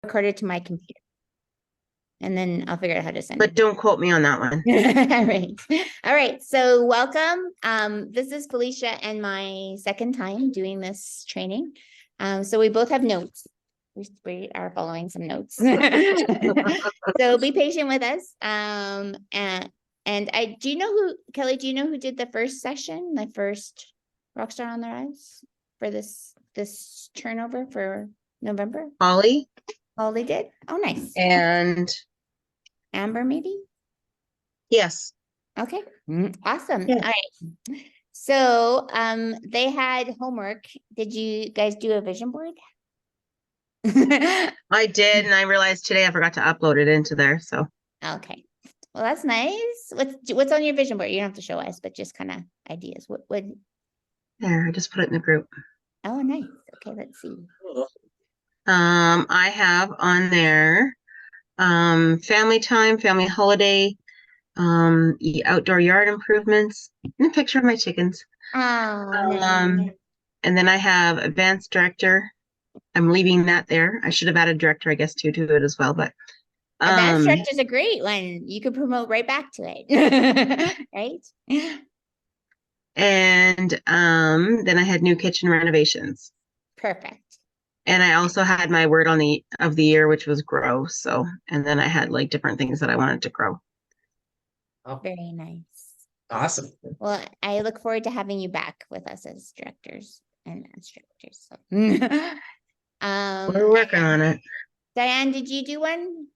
recorded to my computer. And then I'll figure out how to send But it. don't quote me on that one. All right. So welcome. This is Felicia and my second time doing this training. So we both have notes. We are following some notes. So be patient with us. And do you know who, Kelly, do you know who did the first session, the first Rockstar on the Rise for this turnover for November? Holly. Holly did? Oh, nice. And Amber, maybe? yes. Okay. Awesome. Yeah. All right. So they had homework. Did you guys do a vision board? I did, and I realized today I forgot to upload it into there. So Okay. Well, that's nice. What's on your vision board? You don't have to show us, but just kind of ideas. What would there, I just put it in the group. Oh, nice. Okay, let's see. I have on there family time, family holiday, outdoor yard improvements, and a picture of my chickens. Oh, And then I have advanced director. I'm leaving that there. I should have added director, I guess, to it as well. But advanced director is a great one. You could promote right back to it, right? And then I had new kitchen renovations. Perfect. And I also had my word on the year, which was grow. So, and then I had like different things that I wanted to grow. Oh, very nice. Awesome. Well, I look forward to having you back with us as directors and instructors. So. We're working on it. Diane, did you do one?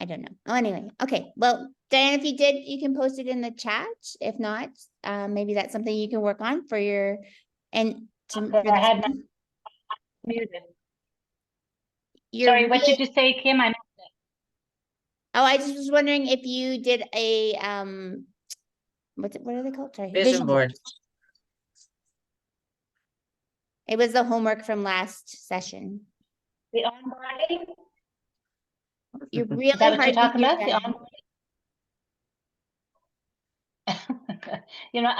I don't know. Oh, anyway. Okay. Well, Diane, if you did, you can post it in the chat. If not, maybe that's something you can work on for your and to I had muted. Sorry, what did you say, Kim? I missed it. Oh, I just was wondering if you did a what are they called? Sorry, Vision board. It was the homework from last session. The onboarding? You're really Is that what hard you're talking to about? The onboarding? You know,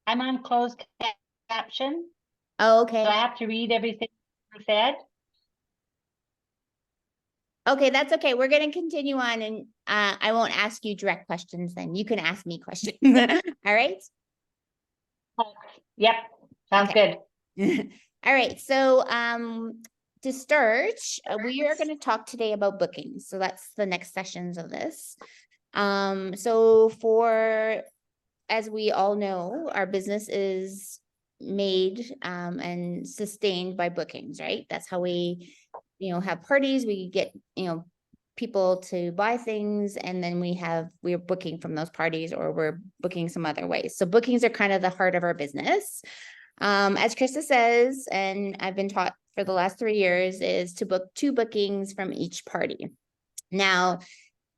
I'm on closed caption. Oh, okay. So I have to read everything you said. Okay, that's okay. We're going to continue on and I won't ask you direct questions then. You can ask me questions. All right? Yep. Sounds good. All right. So to start, we are going to talk today about bookings. So that's the next sessions of this. So as we all know, our business is made and sustained by bookings, right? That's how we have parties, we get, people to buy things, and then we're booking from those parties or we're booking some other ways. So bookings are kind of the heart of our business. As Krista says, and I've been taught for the last 3 years, is to book 2 bookings from each party. Now,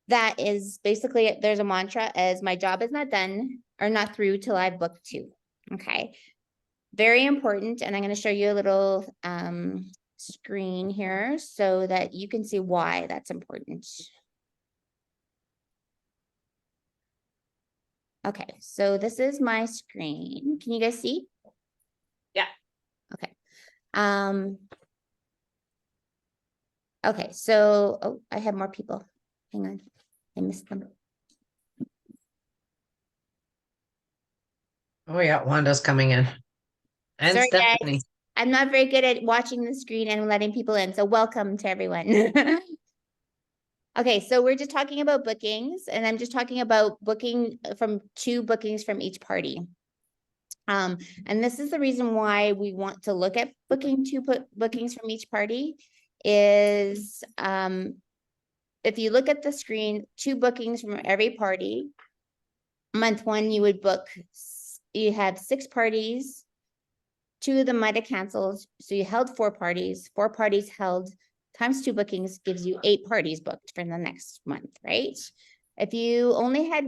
that is basically, there's a mantra as my job is not done or not through till I've booked 2. Okay. Very important. And I'm going to show you a little screen here so that you can see why that's important. Okay, so this is my screen. Can you guys see? Yeah. Okay. Okay, so I have more people. Hang on. I missed them. Oh yeah, Wanda's coming in. And sorry, Stephanie. guys. I'm not very good at watching the screen and letting people in. So welcome to everyone. Okay, so we're just talking about bookings, and I'm just talking about booking from 2 bookings from each party. And this is the reason why we want to look at booking 2 bookings from each party is if you look at the screen, 2 bookings from every party. Month 1, you have 6 parties. 2 of them might have canceled. So you held 4 parties. 4 parties held times 2 bookings gives you 8 parties booked for the next month, right? If you only had,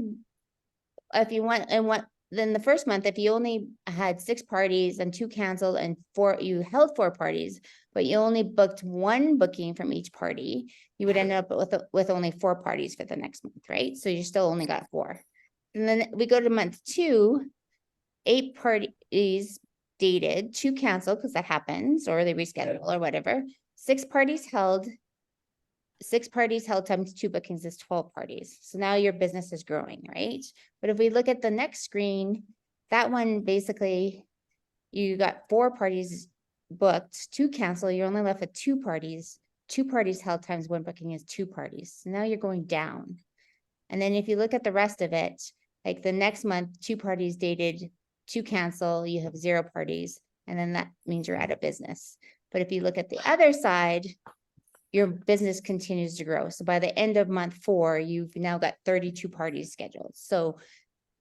then the first month, if you only had 6 parties and 2 canceled and you held 4 parties, but you only booked 1 booking from each party, you would end up with only 4 parties for the next month, right? So you still only got 4. And then we go to month 2, 8 parties dated to cancel, because that happens, or they reschedule or whatever. 6 parties held times 2 bookings is 12 parties. So now your business is growing, right? But if we look at the next screen, that one basically, you got 4 parties booked to cancel. You're only left with 2 parties. 2 parties held times 1 booking is 2 parties. So now you're going down. And then if you look at the rest of it, like the next month, 2 parties dated to cancel, you have 0 parties. And then that means you're out of business. But if you look at the other side, your business continues to grow. So by the end of month 4, you've now got 32 parties scheduled. So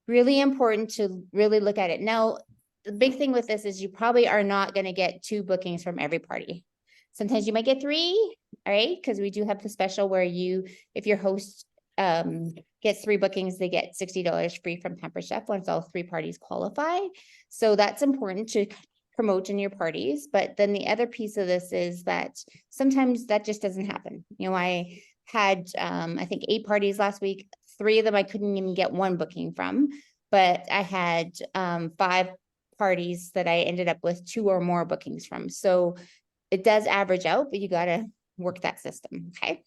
really important to really look at it. Now, the big thing with this is you probably are not going to get 2 bookings from every party. Sometimes you might get 3, all right? Because we do have the special where if your host gets 3 bookings, they get $60 free from Pamper Chef once all 3 parties qualify. So that's important to promote in your parties. But then the other piece of this is that sometimes that just doesn't happen. You know, I had, I think 8 parties last week. 3 of them I couldn't even get 1 booking from, but I had 5 parties that I ended up with 2 or more bookings from. So it does average out, but you got to work that system. Okay.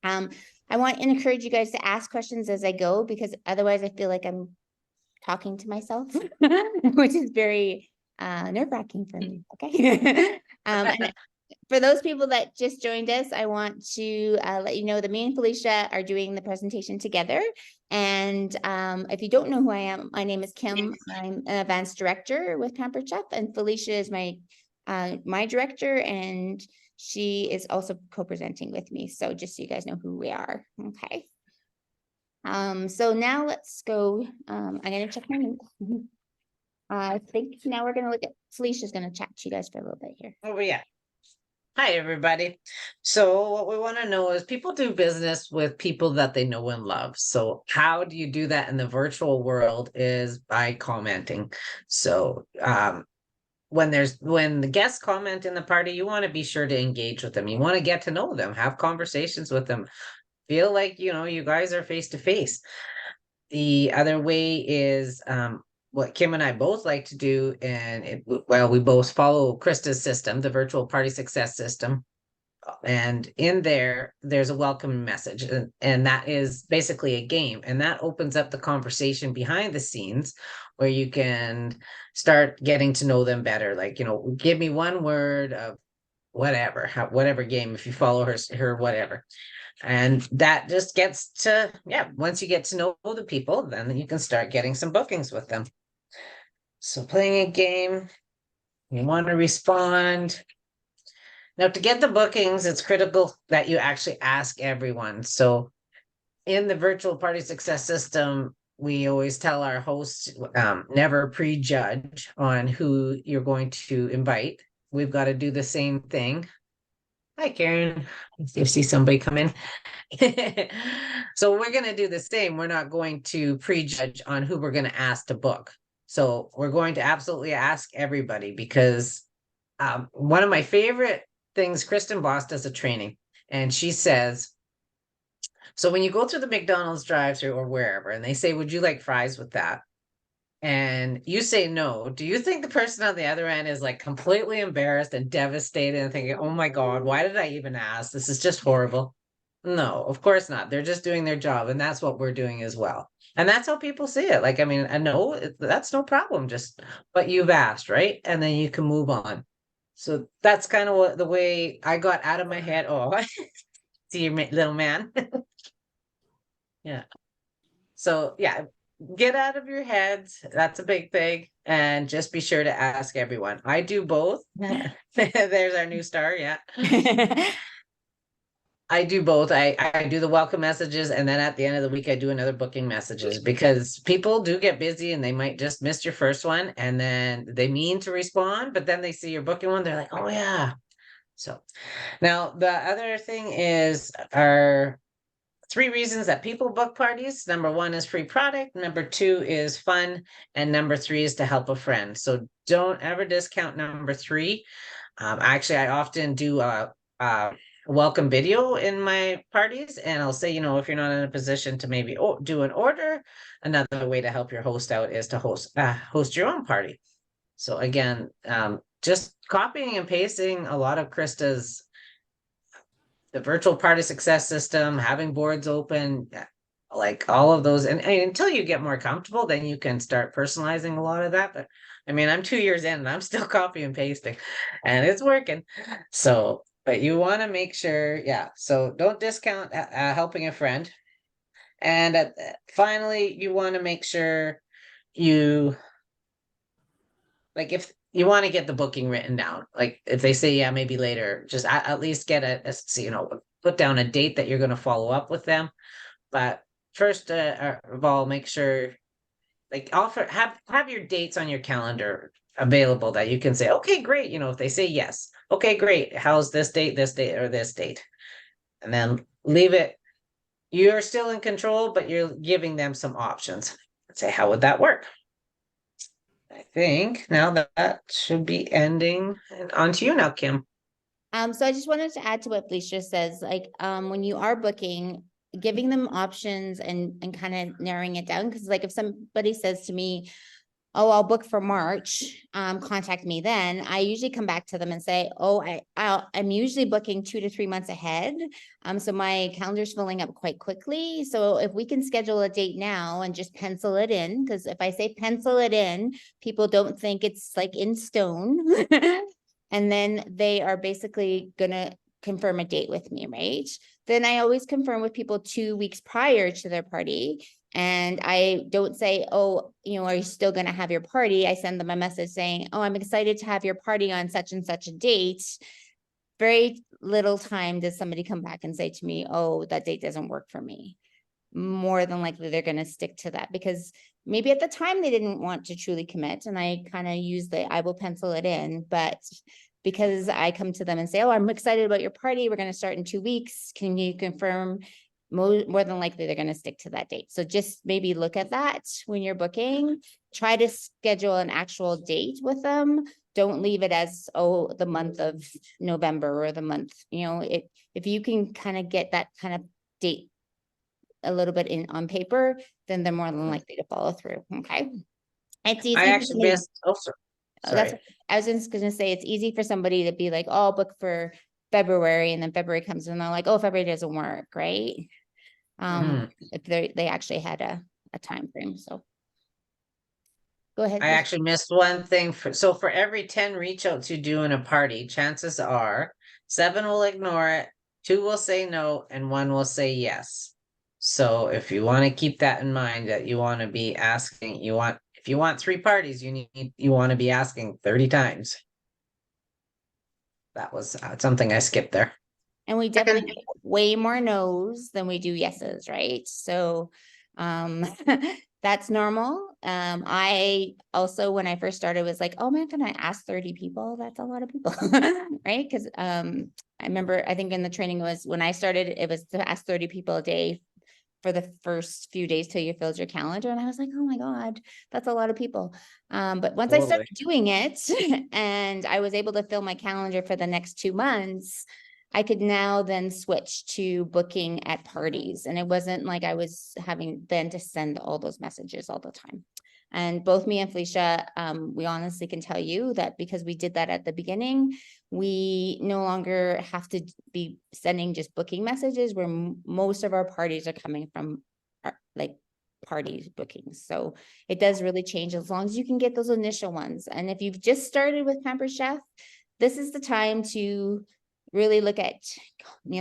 I want to encourage you guys to ask questions as I go, because otherwise I feel like I'm talking to myself, which is very nerve-wracking for me. Okay. And for those people that just joined us, I want to let you know that me and Felicia are doing the presentation together. And if you don't know who I am, my name is Kim. I'm an advanced director with Pampered Chef, and Felicia is my director, and she is also co-presenting with me. So just so you guys know who we are. Okay. So now let's go. I'm going to check my notes. I think now we're going to look at Felicia's going to chat to you guys for a little bit here. Oh, yeah. Hi, everybody. So what we want to know is people do business with people that they know and love. So how do you do that in the virtual world is by commenting. So when the guests comment in the party, you want to be sure to engage with them. You want to get to know them, have conversations with them, feel like, you guys are face to face. The other way is what Kim and I both like to do, and we both follow Krista's system, the virtual party success system. And in there's a welcome message, and that is basically a game, and that opens up the conversation behind the scenes where you can start getting to know them better. Like, give me one word of whatever game, if you follow her whatever. And that just gets to, once you get to know the people, then you can start getting some bookings with them. So playing a game, you want to respond. Now, to get the bookings, it's critical that you actually ask everyone. So in the virtual party success system, we always tell our hosts, never prejudge on who you're going to invite. We've got to do the same thing. Hi, Karen. You see somebody come in. So we're going to do the same. We're not going to prejudge on who we're going to ask to book. So we're going to absolutely ask everybody, because one of my favorite things, Kristen Boss does a training, and she says, so when you go through the McDonald's drive-thru or wherever, and they say, would you like fries with that? And you say no, do you think the person on the other end is like completely embarrassed and devastated and thinking, oh my God, why did I even ask? This is just horrible. No, of course not. They're just doing their job, and that's what we're doing as well. And that's how people see it. Like, I mean, I know that's no problem, but you've asked, right? And then you can move on. So that's kind of the way I got out of my head. Oh, see your little man. Yeah. So yeah, get out of your heads. That's a big thing. And just be sure to ask everyone. I do both. There's our new star. Yeah. I do both. I do the welcome messages, and then at the end of the week, I do another booking messages, because people do get busy and they might just miss your first one, and then they mean to respond, but then they see your booking one, they're like, oh yeah. So now the other thing is our 3 reasons that people book parties. Number 1 is free product. Number 2 is fun. And number 3 is to help a friend. So don't ever discount number 3. Actually, I often do a welcome video in my parties, and I'll say, if you're not in a position to maybe do an order, another way to help your host out is to host your own party. So again, just copying and pasting a lot of Krista's, the virtual party success system, having boards open, like all of those. And until you get more comfortable, then you can start personalizing a lot of that. But I mean, I'm 2 years in and I'm still copy and pasting and it's working. So, but you want to make sure, yeah. So don't discount helping a friend. And finally, you want to make sure you, like, if you want to get the booking written down, like if they say, yeah, maybe later, just at least get put down a date that you're going to follow up with them. But first of all, make sure, like, have your dates on your calendar available that you can say, okay, great. If they say yes, okay, great. How's this date, or this date? And then leave it. You're still in control, but you're giving them some options. Say, how would that work? I think now that should be ending. And on to you now, Kim. So I just wanted to add to what Felicia says, like, when you are booking, giving them options and kind of narrowing it down. Cause like if somebody says to me, oh, I'll book for March, contact me then. I usually come back to them and say, oh, I'm usually booking 2 to 3 months ahead. So my calendar's filling up quite quickly. So if we can schedule a date now and just pencil it in, because if I say pencil it in, people don't think it's like in stone. And then they are basically gonna confirm a date with me, right? Then I always confirm with people 2 weeks prior to their party. And I don't say, oh, are you still going to have your party? I send them a message saying, oh, I'm excited to have your party on such and such a date. Very little time does somebody come back and say to me, oh, that date doesn't work for me. More than likely, they're going to stick to that because maybe at the time they didn't want to truly commit. And I kind of use I will pencil it in, but because I come to them and say, oh, I'm excited about your party. We're going to start in 2 weeks. Can you confirm? More than likely, they're going to stick to that date. So just maybe look at that when you're booking. Try to schedule an actual date with them. Don't leave it as, oh, the month of November or the month, if you can kind of get that kind of date a little bit on paper, then they're more than likely to follow through. Okay. It's easy. I actually missed. Oh, sorry. That's, I was just going to say, it's easy for somebody to be like, oh, I'll book for February, and then February comes and they're like, oh, February doesn't work, right? If they actually had a time frame. So go ahead. I actually missed one thing. For every 10 reach outs you do in a party, chances are 7 will ignore it, 2 will say no, and 1 will say yes. So if you want to keep that in mind, that you want to be asking, if you want 3 parties, you want to be asking 30 times. That was something I skipped there. And we definitely get way more no's than we do yeses, right? So that's normal. I also, when I first started, was like, oh man, can I ask 30 people? That's a lot of people, right? Because I remember, I think in the training was when I started, it was to ask 30 people a day for the first few days till you filled your calendar. And I was like, oh my God, that's a lot of people. But once I started doing it and I was able to fill my calendar for the next 2 months, I could now then switch to booking at parties. And it wasn't like I was having then to send all those messages all the time. And both me and Felicia, we honestly can tell you that because we did that at the beginning, we no longer have to be sending just booking messages where most of our parties are coming from like party bookings. So it does really change as long as you can get those initial ones. And if you've just started with Pampered Chef, this is the time to really look at,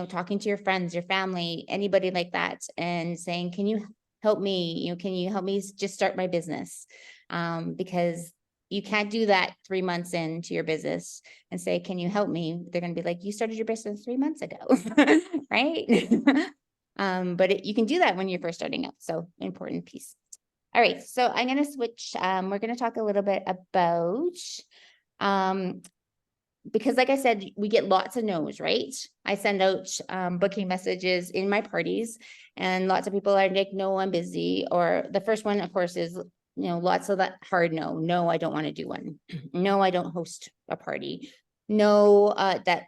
talking to your friends, your family, anybody like that, and saying, can you help me? Can you help me just start my business? Because you can't do that 3 months into your business and say, can you help me? They're going to be like, you started your business 3 months ago, right? But you can do that when you're first starting out. So important piece. All right. So I'm going to switch. We're going to talk a little bit about, because like I said, we get lots of no's, right? I send out booking messages in my parties and lots of people are like, no, I'm busy. Or the first one, of course, is, lots of that hard no. No, I don't want to do one. No, I don't host a party. No, that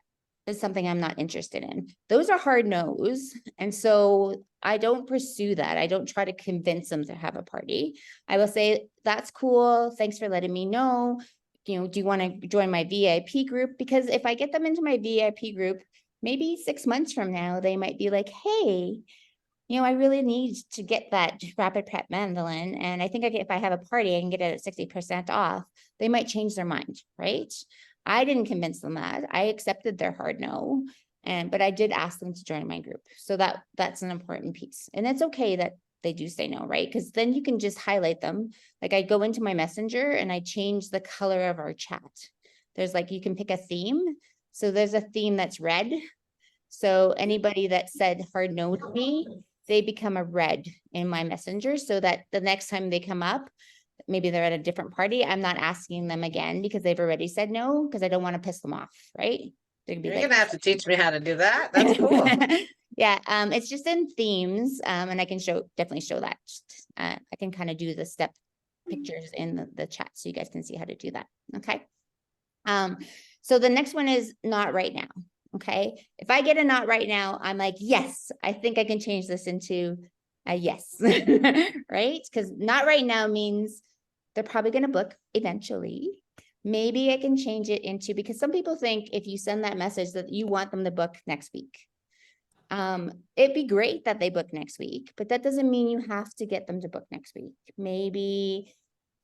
is something I'm not interested in. Those are hard no's. And so I don't pursue that. I don't try to convince them to have a party. I will say, that's cool. Thanks for letting me know. do you want to join my VIP group? Because if I get them into my VIP group, maybe 6 months from now, they might be like, hey, I really need to get that rapid prep mandolin. And I think if I have a party, I can get it at 60% off. They might change their mind, right? I didn't convince them that. I accepted their hard no. But I did ask them to join my group. So that's an important piece. And it's okay that they do say no, right? Because then you can just highlight them. Like I go into my messenger and I change the color of our chat. There's like, you can pick a theme. So there's a theme that's red. So anybody that said hard no to me, they become a red in my messenger so that the next time they come up, maybe they're at a different party, I'm not asking them again because they've already said no, because I don't want to piss them off, right? They're gonna be You're like, gonna have to teach me how to do that. That's cool. yeah, it's just in themes, and I can definitely show that. I can kind of do the step pictures in the chat so you guys can see how to do that. Okay. So the next one is not right now. Okay. If I get a not right now, I'm like, yes, I think I can change this into a yes, right? Because not right now means they're probably going to book eventually. Maybe I can change it into, because some people think if you send that message that you want them to book next week. It'd be great that they book next week, but that doesn't mean you have to get them to book next week. Maybe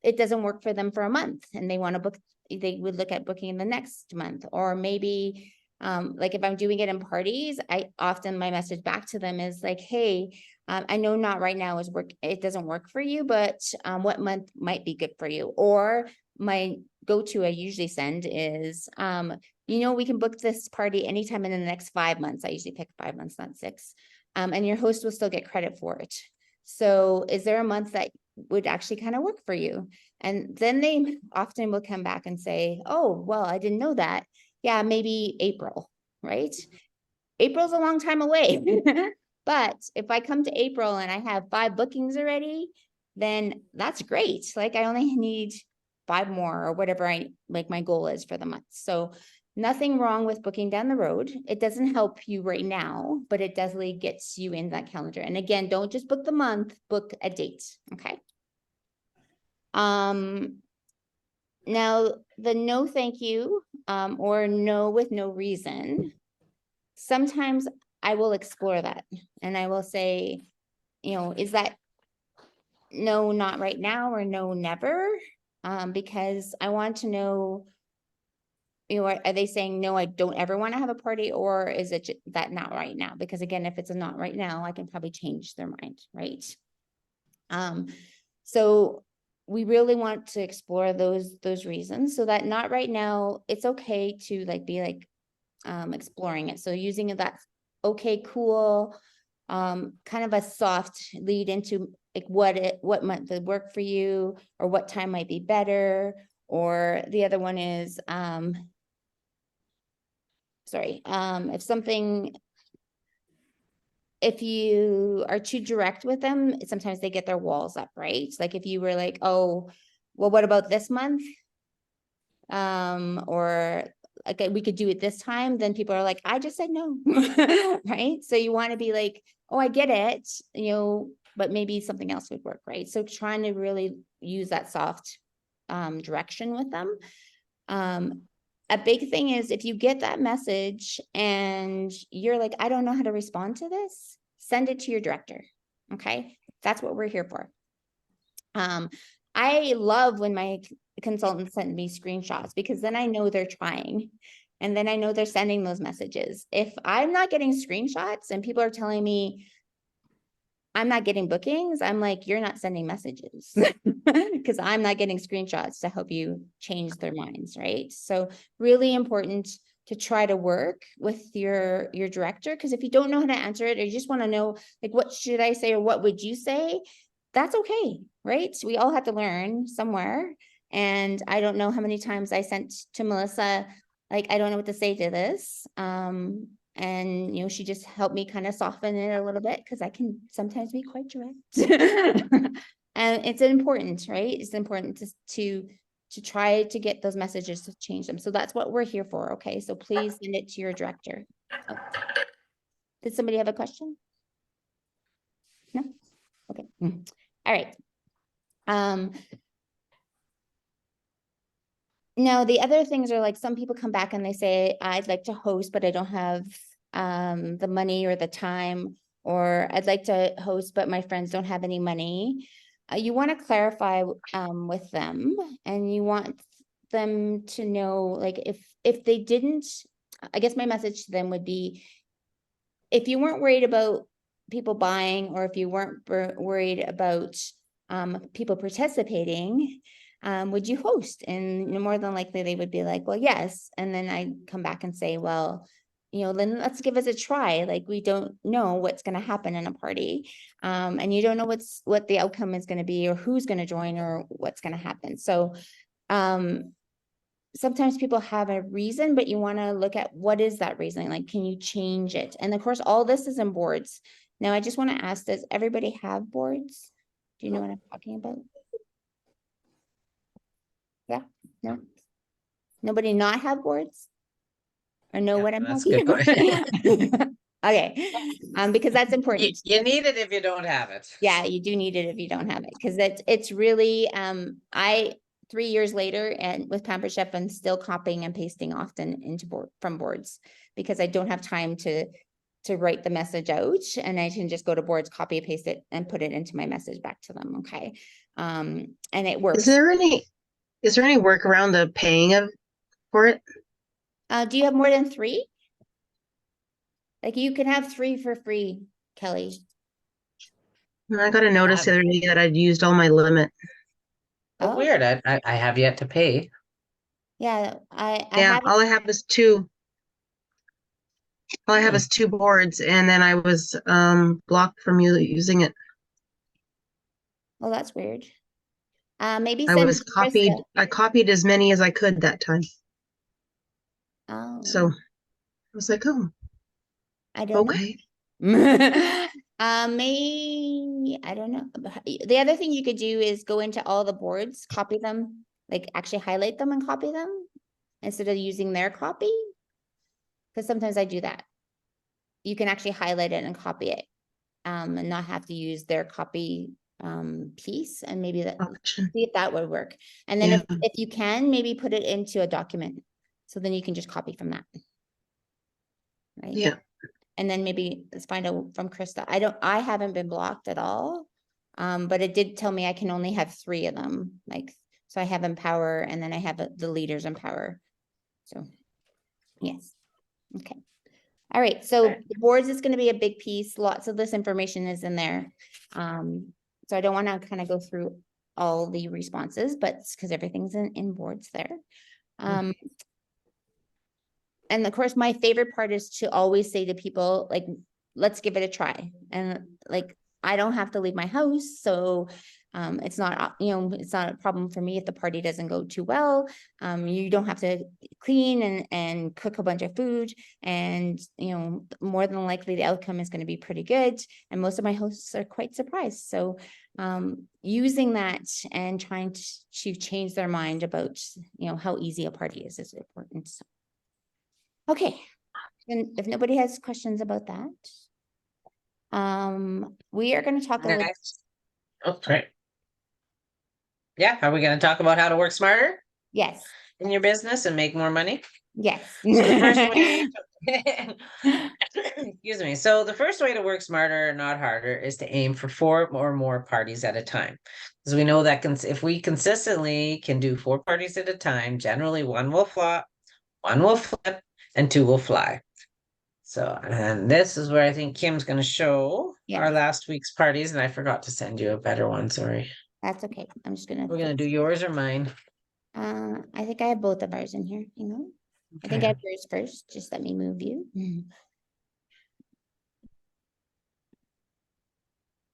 it doesn't work for them for a month and they want to book, they would look at booking in the next month. Or maybe like if I'm doing it in parties, my message back to them is like, hey, I know not right now is work, it doesn't work for you, but what month might be good for you? Or my go-to I usually send is, we can book this party anytime in the next 5 months. I usually pick 5 months, not 6. And your host will still get credit for it. So is there a month that would actually kind of work for you? And then they often will come back and say, oh, well, I didn't know that. Yeah, maybe April, right? April's a long time away. But if I come to April and I have 5 bookings already, then that's great. Like I only need 5 more or whatever my goal is for the month. So nothing wrong with booking down the road. It doesn't help you right now, but it definitely gets you in that calendar. And again, don't just book the month, book a date. Okay. Now the no thank you, or no with no reason. Sometimes I will explore that and I will say, is that no, not right now, or no, never? Because I want to know, are they saying, no, I don't ever want to have a party, or is it that not right now? Because again, if it's a not right now, I can probably change their mind, right? So we really want to explore those reasons so that not right now, it's okay to be exploring it. So using that, okay, cool, kind of a soft lead into what might work for you, or what time might be better. Or the other one is, if you are too direct with them, sometimes they get their walls up, right? Like if you were like, oh, well, what about this month? Or okay, we could do it this time, then people are like, I just said no. Right? So you want to be like, oh, I get it, but maybe something else would work, right? So trying to really use that soft direction with them. A big thing is if you get that message and you're like, I don't know how to respond to this, send it to your director. Okay. That's what we're here for. I love when my consultants send me screenshots, because then I know they're trying, and then I know they're sending those messages. If I'm not getting screenshots and people are telling me I'm not getting bookings, I'm like, you're not sending messages because I'm not getting screenshots to help you change their minds, right? So really important to try to work with your director, because if you don't know how to answer it, or you just want to know, like, what should I say, or what would you say? That's okay, right? We all have to learn somewhere. And I don't know how many times I sent to Melissa, like, I don't know what to say to this. And, she just helped me kind of soften it a little bit, because I can sometimes be quite direct. And it's important, right? It's important to try to get those messages to change them. So that's what we're here for. Okay. So please send it to your director. Oh. Did somebody have a question? No? Okay. All right. Now, the other things are like some people come back and they say, I'd like to host, but I don't have the money or the time, or I'd like to host, but my friends don't have any money. You want to clarify with them, and you want them to know, like, if they didn't, I guess my message to them would be, if you weren't worried about people buying, or if you weren't worried about people participating, would you host? And more than likely they would be like, well, yes. And then I come back and say, well, then let's give us a try. Like, we don't know what's going to happen in a party. And you don't know what the outcome is going to be, or who's going to join, or what's going to happen. So sometimes people have a reason, but you want to look at what is that reason? Like, can you change it? And of course, all this is in boards. Now, I just want to ask, does everybody have boards? Do you know what I'm talking about? Yeah, no, nobody not have boards, or know Yeah, what I'm that's a talking good about? Okay, because that's important. You need it if you don't have it. Yeah, you do need it if you don't have it, because it's really, 3 years later, and with Pampered Chef, I'm still copying and pasting often into from boards, because I don't have time to write the message out, and I can just go to boards, copy, paste it, and put it into my message back to them. Okay. And it works. Is there any work around the paying for it? Do you have more than 3? Like, you can have 3 for free, Kelly. I got a notice the other day that I'd used all my limit. Oh, Oh, weird. I have yet to pay. yeah, I Yeah, have. all I have is 2. All I have Hmm. is 2 boards, and then I was blocked from using it. Well, that's weird. Maybe I send was to copied. Krista. I copied as many as I could that time. Oh, So I was like, oh, I don't know. okay. May I don't know. The other thing you could do is go into all the boards, copy them, like actually highlight them and copy them instead of using their copy. Because sometimes I do that. You can actually highlight it and copy it, and not have to use their copy piece, and maybe that, Option. see if that would work. And then Yeah. if you can, maybe put it into a document, so then you can just copy from that. Right. Yeah. And then maybe let's find out from Krista. I haven't been blocked at all. But it did tell me I can only have 3 of them. Like, so I have Empower, and then I have the leaders Empower. So yes. Okay. All right. So the boards is going to be a big piece. Lots of this information is in there. So I don't want to kind of go through all the responses, but because everything's in boards there. And of course, my favorite part is to always say to people, like, let's give it a try. And like, I don't have to leave my house. So it's not, it's not a problem for me if the party doesn't go too well. You don't have to clean and cook a bunch of food. And, more than likely the outcome is going to be pretty good. And most of my hosts are quite surprised. So using that and trying to change their mind about, how easy a party is important. Okay, and if nobody has questions about that, we are going to talk a little. Oh, great. Yeah, are we going to talk about how to work smarter Yes, in your business and make more money? yes. So the first way, excuse me. So the first way to work smarter, not harder, is to aim for 4 or more parties at a time. Because we know that if we consistently can do 4 parties at a time, generally 1 will flop, 1 will flip, and 2 will fly. So, and this is where I think Kim's going to show our last week's parties, and I forgot to send you a better one. Sorry. That's okay. I'm just going to. We're going to do yours or mine. I think I have both of ours in here. Hang on. Okay. I think I have yours first. Just let me move you.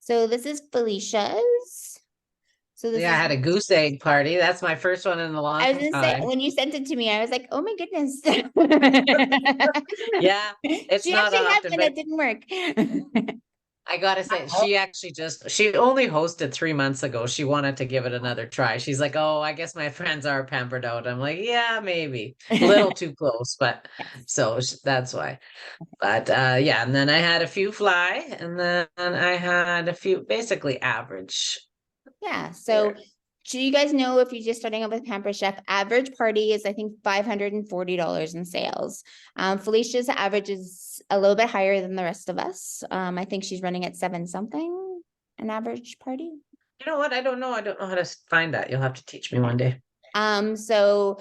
So this is Felicia's. So this I had a goose egg party. That's my first one in a long time. I was gonna say, when you sent it to me, I was like, oh my goodness. Yeah, it's she not actually had often, one but that didn't work. I gotta say, she only hosted 3 months ago. She wanted to give it another try. She's like, oh, I guess my friends are pampered out. I'm like, yeah, maybe a little too close, but so that's why. But yeah, and then I had a few fly, and then I had a few basically average. Yeah, so so you guys know, if you're just starting out with Pamper Chef, average party is, I think, $540 in sales. Felicia's average is a little bit higher than the rest of us. I think she's running at 7 something, an average party. You know what? I don't know. I don't know how to find that. You'll have to teach me one day. So,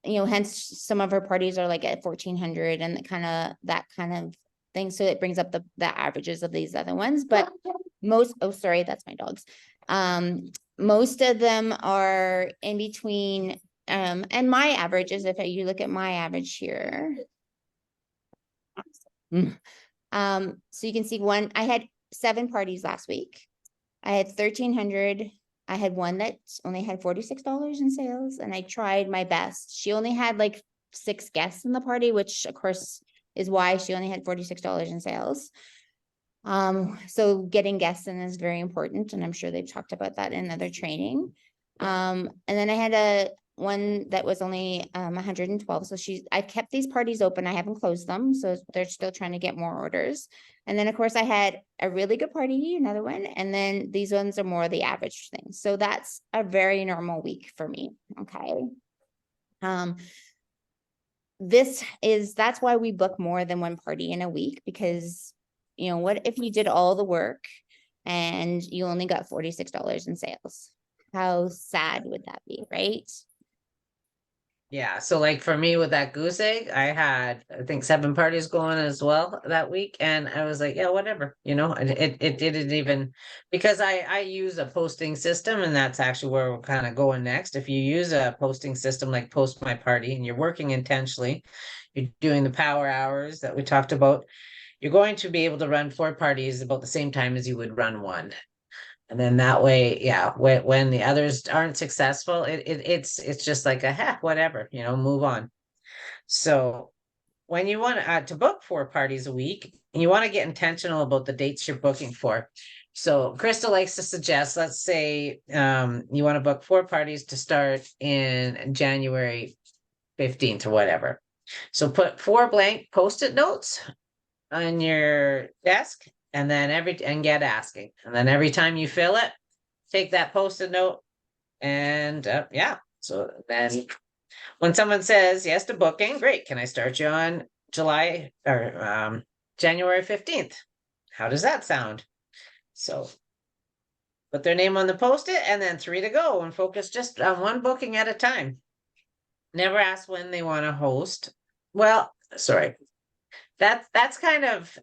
hence some of her parties are like at 1,400 and that kind of thing. So it brings up the averages of these other ones, but oh, sorry, that's my dogs. Most of them are in between, and my average is, if you look at my average here. So you can see I had 7 parties last week. I had 1,300. I had one that only had $46 in sales, and I tried my best. She only had like 6 guests in the party, which of course is why she only had $46 in sales. So getting guests in is very important, and I'm sure they've talked about that in other training. And then I had one that was only 112. So I've kept these parties open. I haven't closed them, so they're still trying to get more orders. And then of course I had a really good party, another one, and then these ones are more the average thing. So that's a very normal week for me. Okay. That's why we book more than one party in a week, because what if you did all the work and you only got $46 in sales? How sad would that be, right? Yeah. So like for me with that goose egg, I had, I think, 7 parties going as well that week. And I was like, yeah, whatever, it didn't even, because I use a posting system, and that's actually where we're kind of going next. If you use a posting system like Post My Party, and you're working intentionally, you're doing the power hours that we talked about, you're going to be able to run 4 parties about the same time as you would run one. And then that way, yeah, when the others aren't successful, it's just like whatever, move on. So when you want to book 4 parties a week, and you want to get intentional about the dates you're booking for. So Crystal likes to suggest, let's say you want to book 4 parties to start in January 15th or whatever. So put 4 blank Post-it notes on your desk, and then get asking. And then every time you fill it, take that Post-it note, and so then when someone says yes to booking, great, can I start you on January 15th? How does that sound? So put their name on the Post-it, and then 3 to go, and focus just on one booking at a time. Never ask when they want to host. Well, sorry. That's kind of,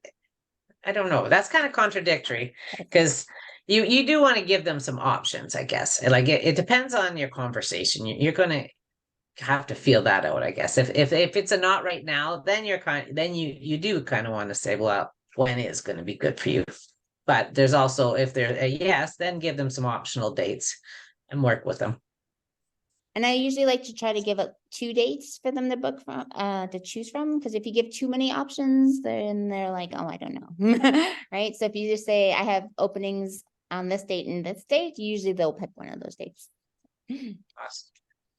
I don't know. That's kind of contradictory, because you do want to give them some options, I guess. Like it depends on your conversation. You're going to have to feel that out, I guess. If it's a not right now, then you do kind of want to say, well, when is going to be good for you? But there's also, if they're a yes, then give them some optional dates and work with them. And I usually like to try to give up 2 dates for them to book from, to choose from. Because if you give too many options, then they're like, oh, I don't know. Right. So if you just say, I have openings on this date and this date, usually they'll pick one of those dates. Awesome.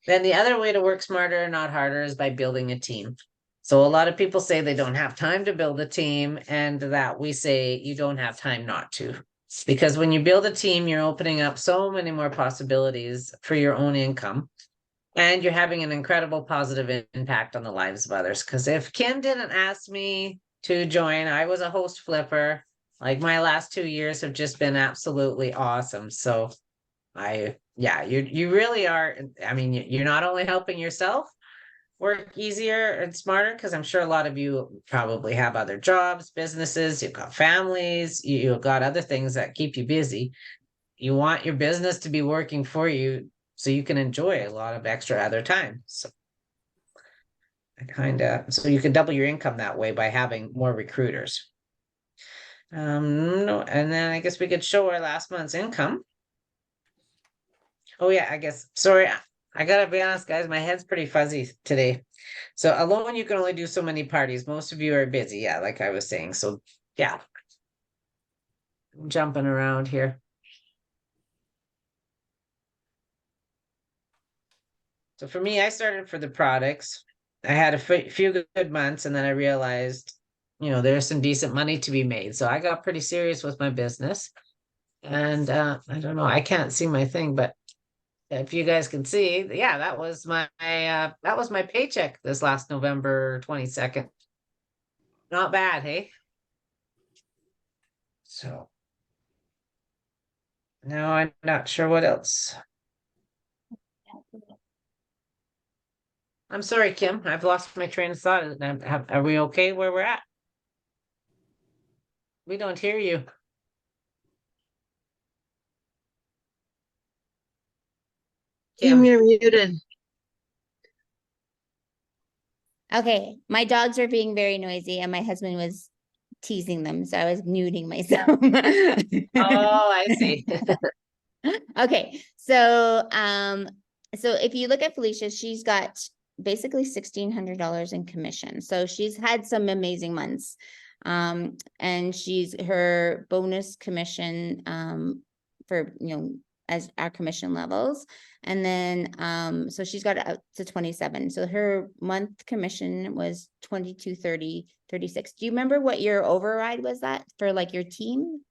Then the other way to work smarter, not harder, is by building a team. So a lot of people say they don't have time to build a team, and that we say you don't have time not to. Because when you build a team, you're opening up so many more possibilities for your own income. And you're having an incredible positive impact on the lives of others. Because if Kim didn't ask me to join, I was a host flipper. Like my last 2 years have just been absolutely awesome. So you really are. I mean, you're not only helping yourself work easier and smarter, because I'm sure a lot of you probably have other jobs, businesses, you've got families, you've got other things that keep you busy. You want your business to be working for you, so you can enjoy a lot of extra other time. So so you can double your income that way by having more recruiters. No, and then I guess we could show our last month's income. Oh yeah, I guess, sorry, I gotta be honest, guys, my head's pretty fuzzy today. So alone, you can only do so many parties. Most of you are busy, yeah, like I was saying. So yeah, I'm jumping around here. So for me, I started for the products. I had a few good months, and then I realized, there's some decent money to be made. So I got pretty serious with my business. And I don't know, I can't see my thing, but if you guys can see, yeah, that was my paycheck this last November 22nd. Not bad, hey? So now I'm not sure what else. I'm sorry, Kim. I've lost my train of thought. Are we okay where we're at? We don't hear you. Kim, Kim. you're muted. Okay, my dogs are being very noisy and my husband was teasing them, so I was muting myself. Oh, I see. Okay, so if you look at Felicia, she's got basically $1,600 in commission. So she's had some amazing months. And her bonus commission for as our commission levels. And then so she's got it up to 27. So her month commission was 22.30.36. Do you remember what your override was that for like your team?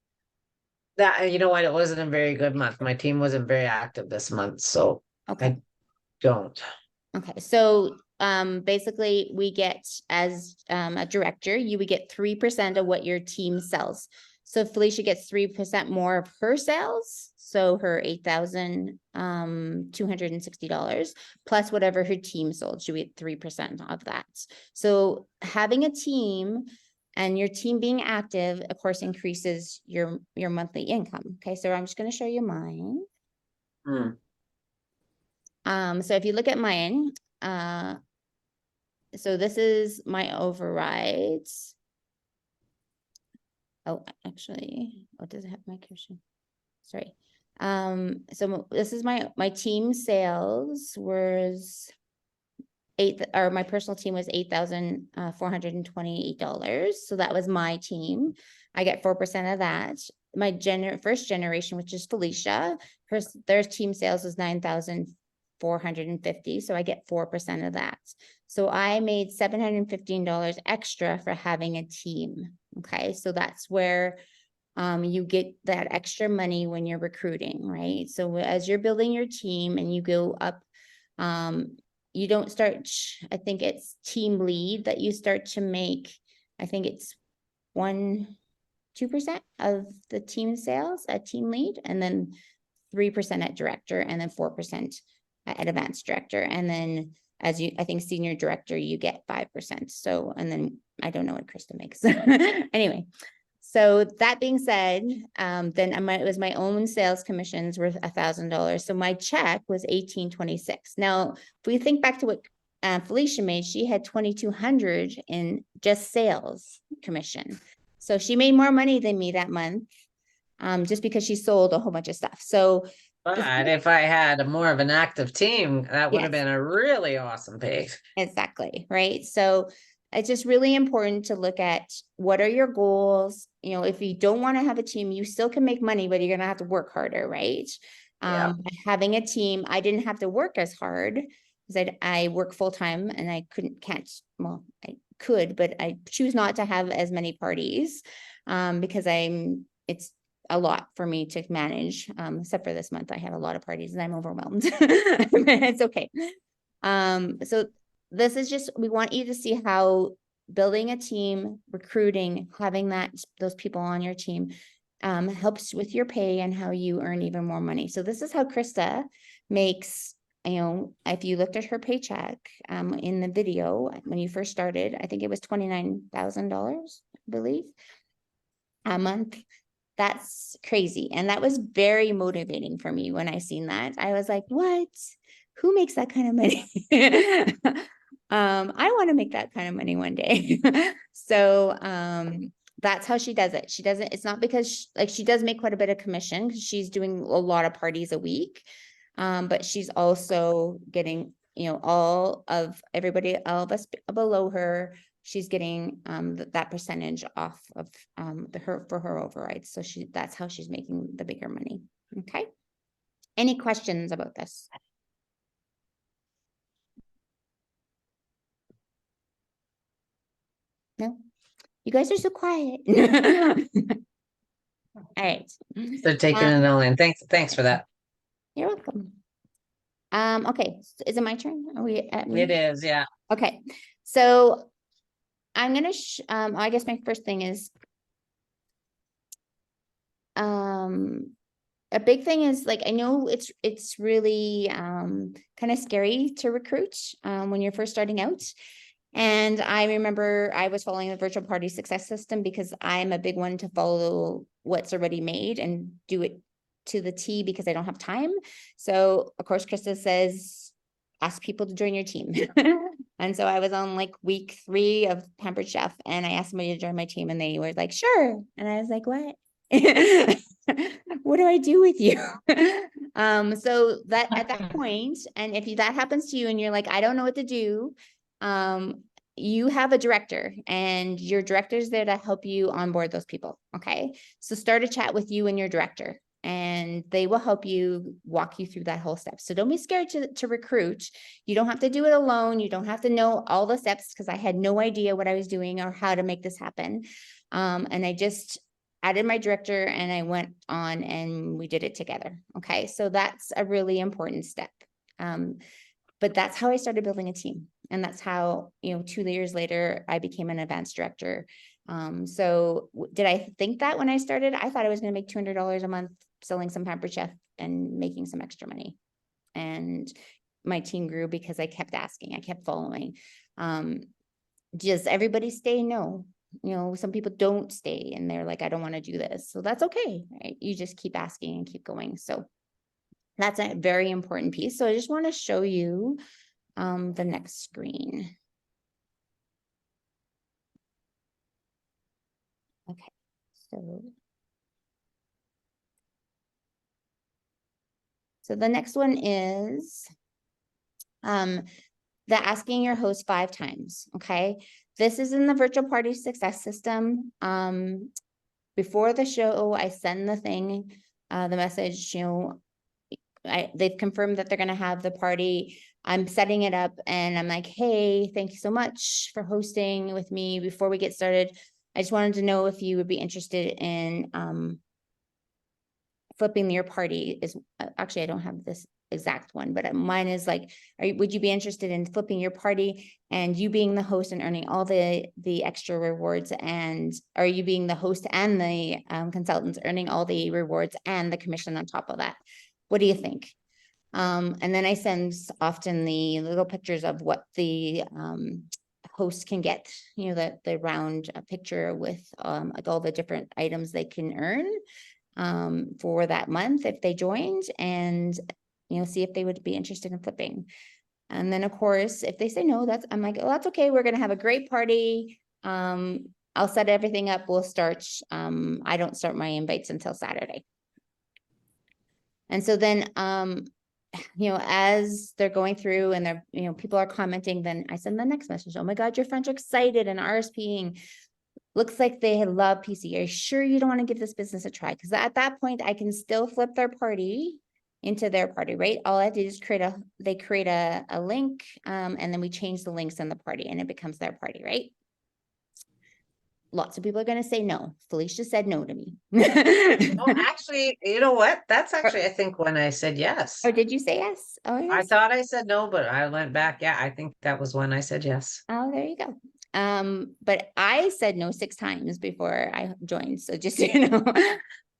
That, you know what, it wasn't a very good month. My team wasn't very active this month, so Okay. I don't. Okay, so basically we get as a director, you would get 3% of what your team sells. So Felicia gets 3% more of her sales, so her $8,260 plus whatever her team sold, she would get 3% of that. So having a team and your team being active, of course, increases your monthly income. Okay, so I'm just going to show you mine. So if you look at mine, so this is my overrides. Oh, actually, what does it have my question? Sorry. So this is my team sales was my personal team was $8,428. So that was my team. I get 4% of that. My first generation, which is Felicia, their team sales was 9,450. So I get 4% of that. So I made $715 extra for having a team. Okay. So that's where you get that extra money when you're recruiting, right? So as you're building your team and you go up, you don't start, I think it's team lead that you start to make, I think it's 2% of the team sales at team lead, and then 3% at director, and then 4% at advanced director. And then I think senior director, you get 5%. So, and then I don't know what Krista makes. Anyway. So that being said, then it was my own sales commissions worth $1,000. So my check was $1,826. Now, if we think back to what Felicia made, she had $2,200 in just sales commission. So she made more money than me that month, just because she sold a whole bunch of stuff. So, but if I had more of an active team, that would have been a really awesome pay. Exactly, right? So it's just really important to look at what are your goals. If you don't want to have a team, you still can make money, but you're going to have to work harder, right? Yeah. Having a team, I didn't have to work as hard because I work full time and I I could, but I choose not to have as many parties because it's a lot for me to manage. Except for this month, I have a lot of parties and I'm overwhelmed. It's okay. So this is just, we want you to see how building a team, recruiting, having those people on your team helps with your pay and how you earn even more money. So this is how Krista makes, if you looked at her paycheck in the video, when you first started, I think it was $29,000, I believe, a month. That's crazy. And that was very motivating for me when I seen that. I was like, what? Who makes that kind of money? I want to make that kind of money one day. So that's how she does it. She doesn't, it's not because she does make quite a bit of commission because she's doing a lot of parties a week. But she's also getting, all of us below her, she's getting that percentage off of for her overrides. So that's how she's making the bigger money. Okay. Any questions about this? No, you guys are so quiet. All right. They're taking it all in. Thanks for that. You're welcome. Okay, is it my turn? Are we at me? It is, yeah. Okay, so I'm gonna, I guess my first thing is, a big thing is like, I know it's really kind of scary to recruit when you're first starting out. And I remember I was following the virtual party success system because I'm a big one to follow what's already made and do it to the T because I don't have time. So of course, Krista says, ask people to join your team. And so I was on like week 3 of Pampered Chef and I asked somebody to join my team and they were like, sure. And I was like, what? What do I do with you? So that at that point, and if that happens to you and you're like, I don't know what to do, you have a director and your director is there to help you onboard those people. Okay. So start a chat with you and your director and they will help you walk you through that whole step. So don't be scared to recruit. You don't have to do it alone. You don't have to know all the steps because I had no idea what I was doing or how to make this happen. And I just added my director and I went on and we did it together. Okay. So that's a really important step. But that's how I started building a team. And that's how, 2 years later, I became an advanced director. So did I think that when I started? I thought I was going to make $200 a month selling some Pampered Chef and making some extra money. And my team grew because I kept asking, I kept following. Does everybody stay? No. Some people don't stay and they're like, I don't want to do this. So that's okay, right? You just keep asking and keep going. So that's a very important piece. So I just want to show you the next screen. Okay, so the next one is the asking your host 5 times. Okay, this is in the virtual party success system. Before the show, I send the thing, the message, they've confirmed that they're going to have the party. I'm setting it up and I'm like, hey, thank you so much for hosting with me. Before we get started, I just wanted to know if you would be interested in flipping your party. Actually, I don't have this exact one, but mine is like, would you be interested in flipping your party and you being the host and earning all the extra rewards? And are you being the host and the consultants earning all the rewards and the commission on top of that? What do you think? And then I send often the little pictures of what the host can get, the round picture with like all the different items they can earn for that month if they joined, and see if they would be interested in flipping. And then of course, if they say no, I'm like, oh, that's okay. We're going to have a great party. I'll set everything up. We'll start. I don't start my invites until Saturday. And so then, as they're going through and they're, people are commenting, then I send the next message. Oh my God, your friends are excited and RSVPing. Looks like they love PC. Are you sure you don't want to give this business a try? Because at that point, I can still flip their party into their party, right? All I have to do is create a link, and then we change the links in the party and it becomes their party, right? Lots of people are going to say no. Felicia said no to me. Oh, actually, you know what? That's actually, I think, when I said yes. Oh, did you say yes? Oh, yes. I thought I said no, but I went back. Yeah, I think that was when I said yes. Oh, there you go. But I said no 6 times before I joined. So just, and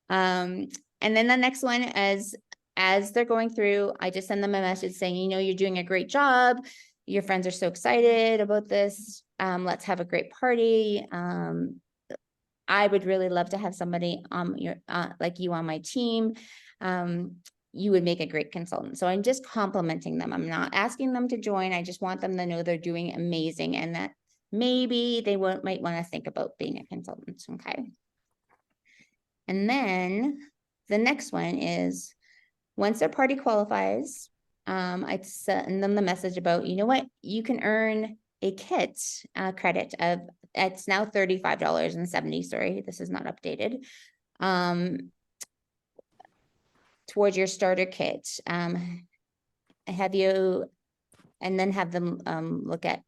then the next one as they're going through, I just send them a message saying, you're doing a great job. Your friends are so excited about this. Let's have a great party. I would really love to have somebody like you on my team. You would make a great consultant. So I'm just complimenting them. I'm not asking them to join. I just want them to know they're doing amazing and that maybe they might want to think about being a consultant. Okay. And then the next one is once their party qualifies, I send them the message about, you can earn a kit credit of, it's now $35.70. Sorry, this is not updated. Towards your starter kit. Have you, and then have them look at,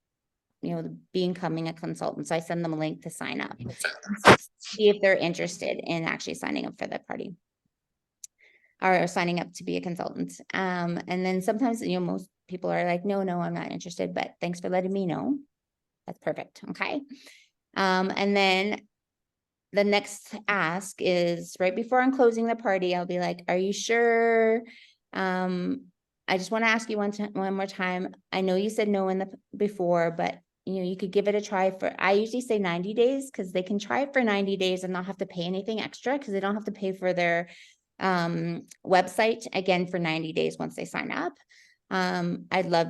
becoming a consultant. So I send them a link to sign up, see if they're interested in actually signing up for the party. are signing up to be a consultant. And then sometimes, you know, most people are like, no, I'm not interested, but thanks for letting me know. That's perfect. Okay. And then the next ask is right before I'm closing the party, I'll be like, are you sure? I just want to ask you one more time. I know you said no in the before, but you know, you could give it a try for, I usually say 90 days because they can try it for 90 days and not have to pay anything extra because they don't have to pay for their website again for 90 days once they sign up. I'd love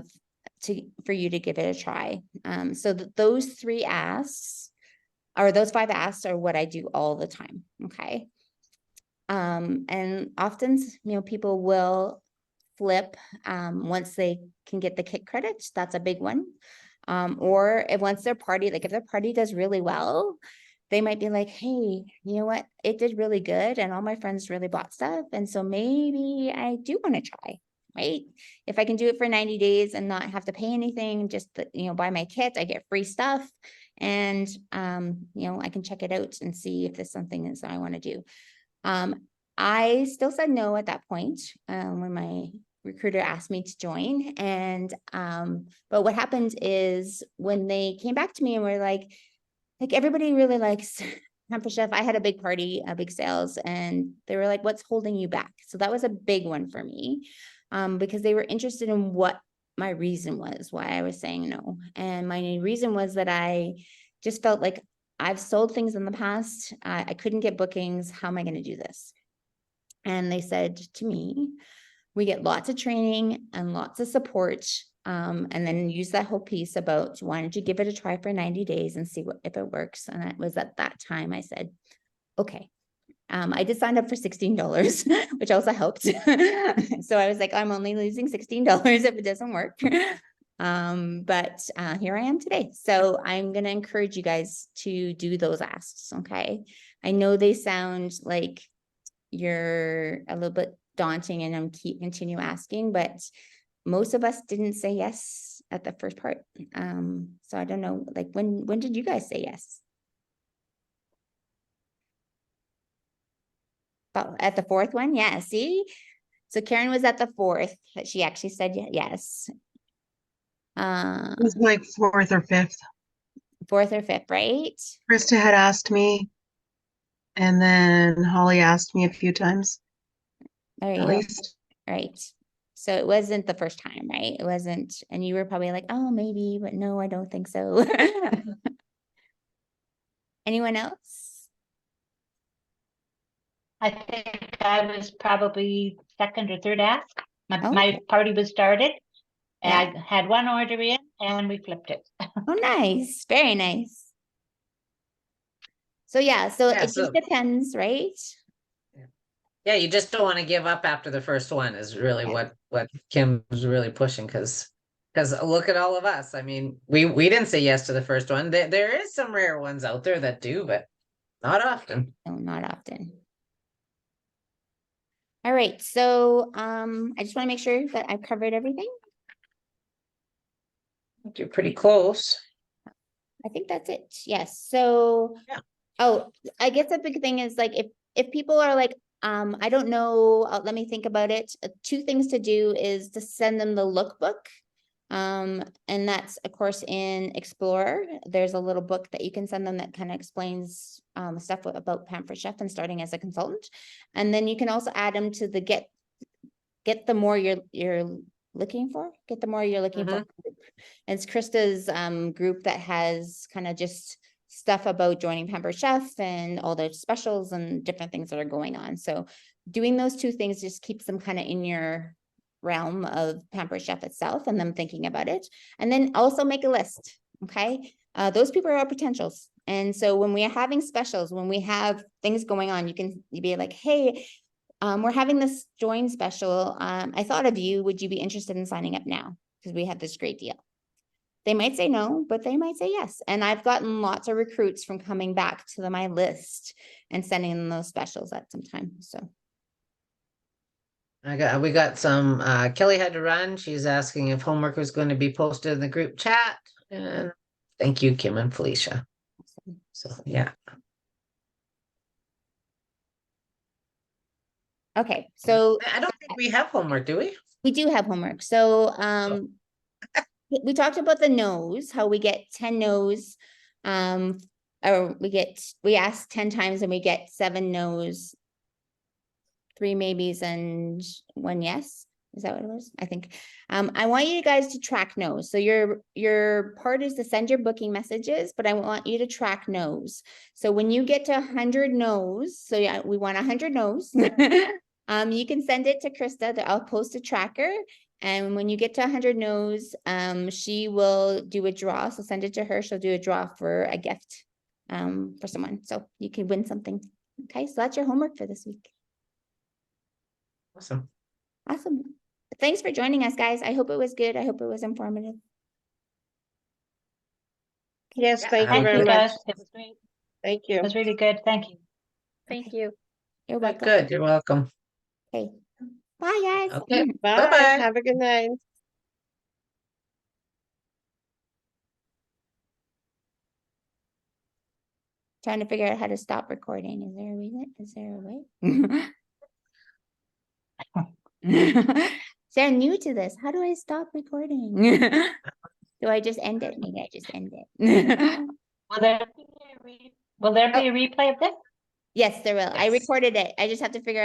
for you to give it a try. So those 3 asks, or those 5 asks, are what I do all the time. Okay. And often, you know, people will flip once they can get the kit credits. That's a big one. Or if once their party, like if their party does really well, they might be like, hey, you know what? It did really good. And all my friends really bought stuff. And so maybe I do want to try, right? If I can do it for 90 days and not have to pay anything, just, you know, buy my kit, I get free stuff. And, you know, I can check it out and see if there's something that I want to do. I still said no at that point when my recruiter asked me to join. And, but what happened is when they came back to me and were like everybody really likes Pamper Chef. I had a big party, a big sales, and they were like, what's holding you back? So that was a big one for me because they were interested in what my reason was, why I was saying no. And my reason was that I just felt like I've sold things in the past. I couldn't get bookings. How am I going to do this? And they said to me, we get lots of training and lots of support. And then use that whole piece about why don't you give it a try for 90 days and see if it works. And it was at that time I said, okay. I did sign up for $16, which also helped. So I was like, I'm only losing $16 if it doesn't work. But here I am today. So I'm going to encourage you guys to do those asks. Okay. I know they sound like you're a little bit daunting and I'm continue asking, but most of us didn't say yes at the first part. So I don't know, like when did you guys say yes? Oh, at the 4th one? Yeah, see? So Karen was at the 4th that she actually said yes. It was like 4th or 5th. 4th or 5th, right? Krista had asked me, and then Holly asked me a few times, There you at go. least. Right. So it wasn't the first time, right? It wasn't, and you were probably like, oh, maybe, but no, I don't think so. Anyone else? I think I was probably 2nd or 3rd ask. Okay. My party was started. Yeah. I had one order in and we flipped it. Oh, nice. Very nice. So yeah, so Yeah, it just depends, right? Yeah, you just don't want to give up after the first one is really Yeah. what Kim was really pushing because look at all of us. I mean, we didn't say yes to the first one. There is some rare ones out there that do, but not often. No, not often. All right, so I just want to make sure that I've covered everything. You're pretty close. I think that's it. Yes. So, Yeah. Oh, I guess a big thing is like if people are like, I don't know, let me think about it. 2 things to do is to send them the lookbook. And that's of course in Explorer. There's a little book that you can send them that kind of explains stuff about Pamper Chef and starting as a consultant. And then you can also add them to the get the more you're looking for, get the more you're looking for. It's Krista's group that has kind of just stuff about joining Pamper Chef and all the specials and different things that are going on. So doing those 2 things just keeps them kind of in your realm of Pamper Chef itself and them thinking about it. And then also make a list. Okay. Those people are our potentials. And so when we are having specials, when we have things going on, you be like, hey, we're having this join special. I thought of you. Would you be interested in signing up now? Because we have this great deal. They might say no, but they might say yes. And I've gotten lots of recruits from coming back to my list and sending them those specials at some time. So We got some Kelly had to run. She's asking if homework was going to be posted in the group chat. And thank you, Kim and Felicia. So yeah. Okay, so I don't think we have homework, do we? we do have homework. So, we talked about the no's, how we get 10 no's. Or we ask 10 times and we get 7 no's, 3 maybes and 1 yes. Is that what it was? I think. I want you guys to track no's. So your part is to send your booking messages, but I want you to track no's. So when you get to 100 no's, so yeah, we want 100 no's. You can send it to Krista. I'll post a tracker. And when you get to 100 no's, she will do a draw. So send it to her. She'll do a draw for a gift for someone. So you can win something. Okay, so that's your homework for this week. Awesome. Awesome. Thanks for joining us, guys. I hope it was good. I hope it was informative. Yes, Yeah, thank you Thank very you, much. guys. It was great. Thank It you. was really good. Thank you. Thank you. You're Good, welcome. good. You're welcome. Okay. Bye, guys. Okay. Bye. Bye-bye. Have a good night. Trying to figure out how to stop recording. Is there a reason? Is there a way? They're new to this. How do I stop recording? Do I just end it? Maybe I just end it. Will there be a replay of this? Yes, there will. I Yes. recorded it. I just have to figure out